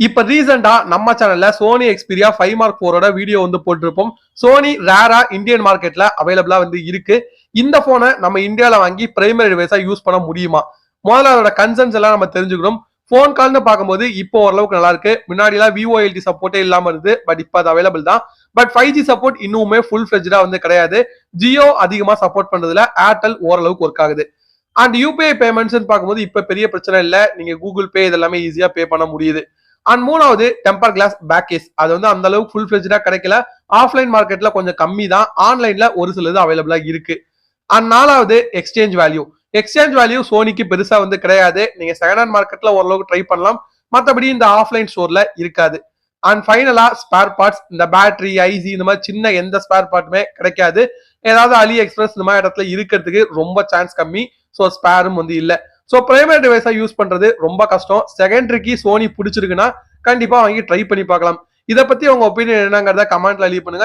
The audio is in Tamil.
இப்ப ரீசெண்டா நம்ம சேனல்ல சோனி எக்ஸ்பீரியா 5 மார்க் 4 வீடியோ வந்து போட்டிருப்போம். சோனி ரேரா இந்தியன் மார்க்கெட்ல அவைலபிளா வந்து இருக்கு. இந்த போனை நம்ம இந்தியால வாங்கி பிரைமரி டிவைஸா யூஸ் பண்ண முடியுமா? முதல்ல அதோட கன்சர்ன்ஸ் எல்லாம் நம்ம தெரிஞ்சுக்கணும். போன் கால்னு பார்க்கும்போது இப்போ ஓரளவுக்கு நல்லா இருக்கு. முன்னாடி எல்லாம் VoLTE சப்போர்ட்டே இல்லாம இருந்து, பட் இப்ப அது அவைலபிள் தான். பட் 5G சப்போர்ட் இன்னுமே ஃபுல் ஃபிளெஜ்டா வந்து கிடையாது. ஜியோ அதிகமா சப்போர்ட் பண்றதுல ஏர்டெல் ஓரளவுக்கு ஒர்க் ஆகுது. அண்ட் யூபிஐ பேமெண்ட்ஸ் பார்க்கும்போது இப்ப பெரிய பிரச்சனை இல்ல. நீங்க கூகுள் பே இதெல்லாமே ஈஸியா பே பண்ண முடியுது. அண்ட் மூணாவது டெம்பர் கிளாஸ் பேக் கேஸ். அது வந்து அந்த அளவுக்கு ஃபுல் ஃபிளெஜ்டா கிடைக்கல. ஆஃப்லைன் மார்க்கெட்ல கொஞ்சம் கம்மி தான். ஆன்லைன்ல ஒரு சிலது அவைலபிளா இருக்கு. அண்ட் நாலாவது எக்ஸ்சேஞ்ச் வேல்யூ. எக்ஸ்சேஞ்ச் வேல்யூ சோனிக்கு பெருசா வந்து கிடையாது. நீங்க செகண்ட் ஹேண்ட் மார்க்கெட்ல ஓரளவுக்கு ட்ரை பண்ணலாம். மற்றபடி இந்த ஆஃப்லைன் ஸ்டோர்ல இருக்காது. அண்ட் ஃபைனலா ஸ்பேர் பார்ட்ஸ், இந்த பேட்டரி ஐசி இந்த மாதிரி சின்ன எந்த ஸ்பேர் பார்ட்டுமே கிடைக்காது. ஏதாவது அலி எக்ஸ்பிரஸ் இந்த மாதிரி இடத்துல இருக்கிறதுக்கு ரொம்ப சான்ஸ் கம்மி. ஸோ ஸ்பேரும் வந்து இல்ல. ஸோ பிரைமரி டிவைஸா யூஸ் பண்றது ரொம்ப கஷ்டம். செகண்டரிக்கு சோனி பிடிச்சிருக்குன்னா கண்டிப்பா வாங்கி ட்ரை பண்ணி பார்க்கலாம். இதை பத்தி உங்க ஒப்பீனியன் என்னங்கிறத கமெண்ட்ல லீவ் பண்ணுங்க.